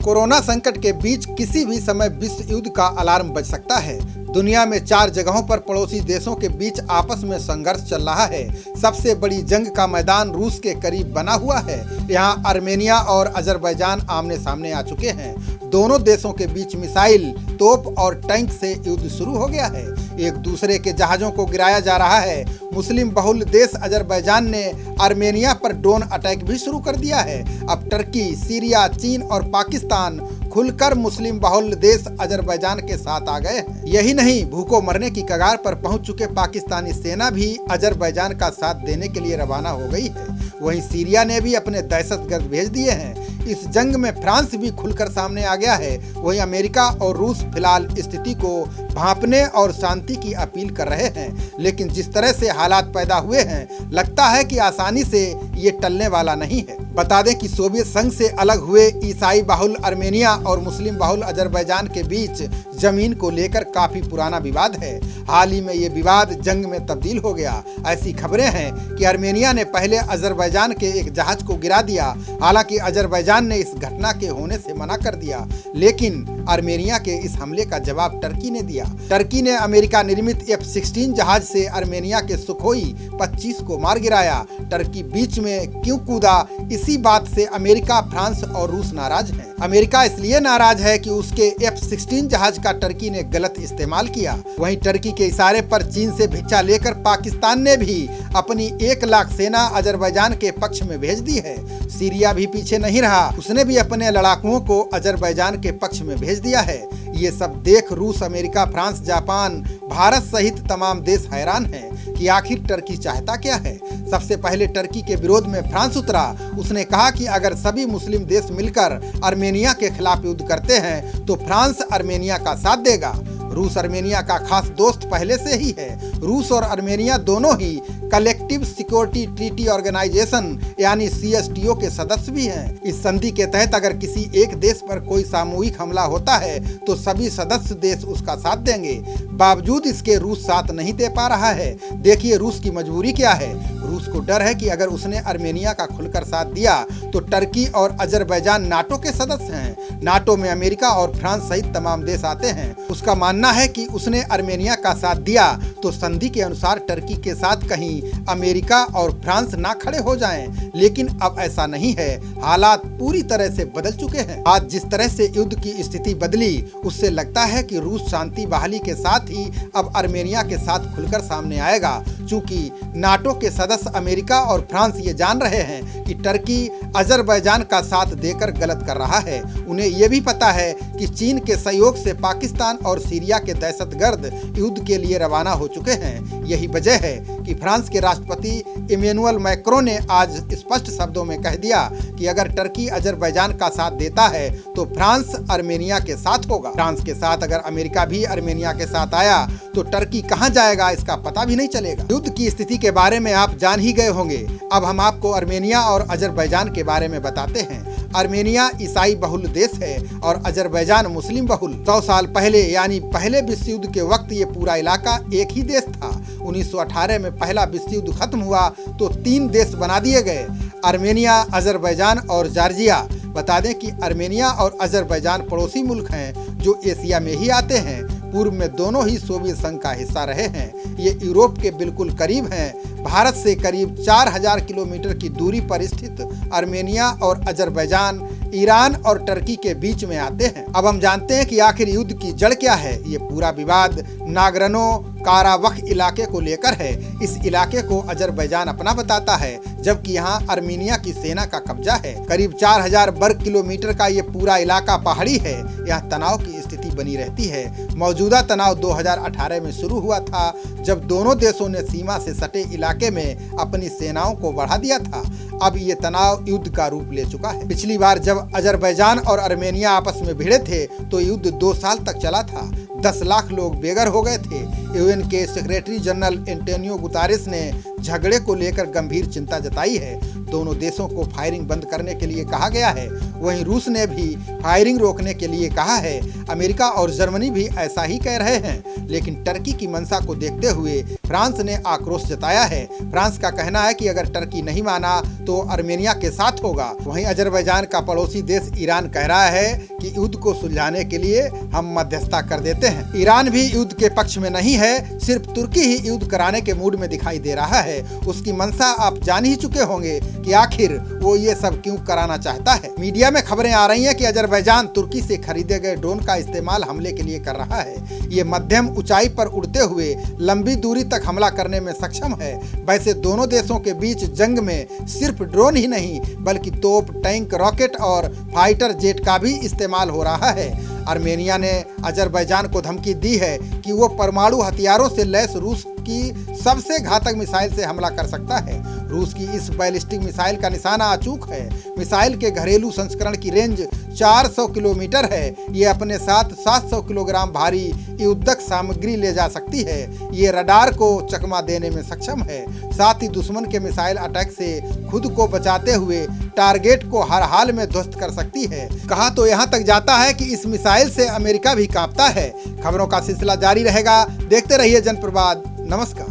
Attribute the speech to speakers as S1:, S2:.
S1: Corona संकट के बीच किसी भी समय विश्व युद्ध का अलार्म बज सकता है। दुनिया में 4 जगहों पर पड़ोसी देशों के बीच आपस में संघर्ष चल रहा है। सबसे बड़ी जंग का मैदान रूस के करीब बना हुआ है। यहाँ आर्मेनिया और अजरबैजान आमने सामने आ चुके हैं। दोनों देशों के बीच मिसाइल, तोप और टैंक से युद्ध शुरू हो गया है। एक दूसरे के जहाजों को गिराया जा रहा है। मुस्लिम बहुल देश अजरबैजान ने आर्मेनिया पर ड्रोन अटैक भी शुरू कर दिया है। अब टर्की, सीरिया, चीन और पाकिस्तान खुलकर मुस्लिम बहुल देश अजरबैजान के साथ आ गए हैं। यही नहीं, भूखों मरने की कगार पर पहुंच चुके पाकिस्तानी सेना भी अजरबैजान का साथ देने के लिए रवाना हो गई है। वहीं सीरिया ने भी अपने दहशतगर्द भेज दिए हैं। इस जंग में फ्रांस भी खुलकर सामने आ गया है। वहीं अमेरिका और रूस फिलहाल स्थिति को भांपने और शांति की अपील कर रहे हैं। लेकिन जिस तरह से हालात पैदा हुए हैं, लगता है कि आसानी से ये टलने वाला नहीं है। बता दें कि सोवियत संघ से अलग हुए ईसाई बहुल आर्मेनिया और मुस्लिम बहुल अजरबैजान के बीच जमीन को लेकर काफी पुराना विवाद है। हाल ही में ये विवाद जंग में तब्दील हो गया। ऐसी खबरें हैं कि आर्मेनिया ने पहले अजरबैजान के एक जहाज को गिरा दिया। हालांकि अजरबैजान ने इस घटना के होने से मना कर दिया, लेकिन आर्मेनिया के इस हमले का जवाब टर्की ने दिया। टर्की ने अमेरिका निर्मित F-16 जहाज से आर्मेनिया के सुखोई 25 को मार गिराया। टर्की बीच में क्यों कूदा, इसी बात से अमेरिका, फ्रांस और रूस नाराज हैं। अमेरिका इसलिए नाराज है कि उसके F-16 जहाज का टर्की ने गलत इस्तेमाल किया। वहीं टर्की के इशारे पर चीन से भिक्षा लेकर पाकिस्तान ने भी अपनी 1 लाख सेना अजरबैजान के पक्ष में भेज दी है। सीरिया भी पीछे नहीं रहा, उसने भी अपने लड़ाकुओं को अजरबैजान के पक्ष में भेज दिया है। ये सब देख रूस, अमेरिका, फ्रांस, जापान, भारत सहित तमाम देश हैरान हैं कि आखिर टर्की चाहता क्या है। सबसे पहले टर्की के विरोध में फ्रांस उतरा। उसने कहा कि अगर सभी मुस्लिम देश मिलकर आर्मेनिया के खिलाफ युद्ध करते हैं तो फ्रांस आर्मेनिया का साथ देगा। रूस आर्मेनिया का खास दोस्त पहले से ही है। रूस और आर्मेनिया दोनों ही कलेक्टिव सिक्योरिटी ट्रीटी ऑर्गेनाइजेशन यानी CSTO के सदस्य भी हैं। इस संधि के तहत अगर किसी एक देश पर कोई सामूहिक हमला होता है तो सभी सदस्य देश उसका साथ देंगे। बावजूद इसके रूस साथ नहीं दे पा रहा है। देखिए रूस की मजबूरी क्या है। रूस को डर है कि अगर उसने आर्मेनिया का खुलकर साथ दिया तो टर्की और अजरबैजान नाटो के सदस्य हैं। नाटो में अमेरिका और फ्रांस सहित तमाम देश आते हैं। उसका मानना है कि उसने आर्मेनिया का साथ दिया तो संधि के अनुसार टर्की के साथ कहीं अमेरिका और फ्रांस ना खड़े हो जाएं। लेकिन अब ऐसा नहीं है। हालात पूरी तरह से बदल चुके हैं। आज जिस तरह से युद्ध की स्थिति बदली, उससे लगता है कि रूस शांति बहाली के साथ ही अब आर्मेनिया के साथ खुलकर सामने आएगा। चूंकि नाटो के सदस्य अमेरिका और फ्रांस ये जान रहे हैं कि टर्की अजरबैजान का साथ देकर गलत कर रहा है। उन्हें ये भी पता है कि चीन के सहयोग से पाकिस्तान और सीरिया के दहशतगर्द युद्ध के लिए रवाना हो चुके हैं। यही वजह है कि फ्रांस के राष्ट्रपति इमैनुअल मैक्रों ने आज स्पष्ट शब्दों में कह दिया कि अगर टर्की अजरबैजान का साथ देता है तो फ्रांस आर्मेनिया के साथ होगा। फ्रांस के साथ अगर अमेरिका भी आर्मेनिया के साथ आया तो टर्की कहां जाएगा इसका पता भी नहीं चलेगा। युद्ध की स्थिति के बारे में आप जान ही गए होंगे। अब हम आपको आर्मेनिया और अजरबैजान के बारे में बताते हैं। आर्मेनिया ईसाई बहुल देश है और अजरबैजान मुस्लिम बहुल। 100 साल पहले यानी पहले विश्व युद्ध के वक्त ये पूरा इलाका एक ही देश था। 1918 में पहला विश्व युद्ध खत्म हुआ तो 3 देश बना दिए गए, आर्मेनिया, अजरबैजान और जॉर्जिया। बता दें कि आर्मेनिया और अजरबैजान पड़ोसी मुल्क हैं जो एशिया में ही आते हैं। पूर्व में दोनों ही सोवियत संघ का हिस्सा रहे हैं। ये यूरोप के बिल्कुल करीब हैं। भारत से करीब 4000 किलोमीटर की दूरी पर स्थित आर्मेनिया और अजरबैजान ईरान और टर्की के बीच में आते हैं। अब हम जानते हैं कि आखिर युद्ध की जड़ क्या है। ये पूरा विवाद नागरनो काराबख इलाके को लेकर है। इस इलाके को अजरबैजान अपना बताता है, जबकि यहाँ आर्मेनिया की सेना का कब्जा है। करीब 4000 वर्ग किलोमीटर का ये पूरा इलाका पहाड़ी है। यहाँ तनाव की स्थिति बनी रहती है। मौजूदा तनाव 2018 में शुरू हुआ था, जब दोनों देशों ने सीमा से सटे इलाके में अपनी सेनाओं को बढ़ा दिया था। अब ये तनाव युद्ध का रूप ले चुका है। पिछली बार जब अजरबैजान और आर्मेनिया आपस में भिड़े थे तो युद्ध 2 साल तक चला था। 10 लाख लोग बेघर हो गए थे। यूएन के सेक्रेटरी जनरल एंटोनियो गुतारेस ने झगड़े को लेकर गंभीर चिंता जताई है। दोनों देशों को फायरिंग बंद करने के लिए कहा गया है। वहीं रूस ने भी फायरिंग रोकने के लिए कहा है। अमेरिका और जर्मनी भी ऐसा ही कह रहे हैं, लेकिन टर्की की मंशा को देखते हुए फ्रांस ने आक्रोश जताया है। फ्रांस का कहना है कि अगर टर्की नहीं माना तो आर्मेनिया के साथ होगा। वहीं अजरबैजान का पड़ोसी देश ईरान कह रहा है कि युद्ध को सुलझाने के लिए हम मध्यस्थता कर देते हैं। ईरान भी युद्ध के पक्ष में नहीं है, सिर्फ तुर्की ही युद्ध कराने के मूड में दिखाई दे रहा है। उसकी मंशा आप जान ही चुके होंगे कि आखिर वो ये सब क्यों कराना चाहता है। मीडिया में खबरें आ रही हैं कि अजरबैजान तुर्की से खरीदे गए ड्रोन का इस्तेमाल हमले के लिए कर रहा है। ये मध्यम ऊंचाई पर उड़ते हुए लंबी दूरी तक हमला करने में सक्षम है। वैसे दोनों देशों के बीच जंग में सिर्फ ड्रोन ही नहीं बल्कि तोप, टैंक, रॉकेट और फाइटर जेट का भी इस्तेमाल हो रहा है। आर्मेनिया ने अजरबैजान को धमकी दी है कि वो परमाणु हथियारों से लैस रूस की सबसे घातक मिसाइल से हमला कर सकता है। रूस की इस बैलिस्टिक मिसाइल का निशाना अचूक है। मिसाइल के घरेलू संस्करण की रेंज 400 किलोमीटर है। ये अपने साथ 700 किलोग्राम भारी युद्धक सामग्री ले जा सकती है। ये रडार को चकमा देने में सक्षम है। साथ ही दुश्मन के मिसाइल अटैक से खुद को बचाते हुए टारगेट को हर हाल में ध्वस्त कर सकती है। कहा तो यहाँ तक जाता है कि इस मिसाइल से अमेरिका भी कांपता है। खबरों का सिलसिला जारी रहेगा। देखते रहिए जनप्रवाद। नमस्कार।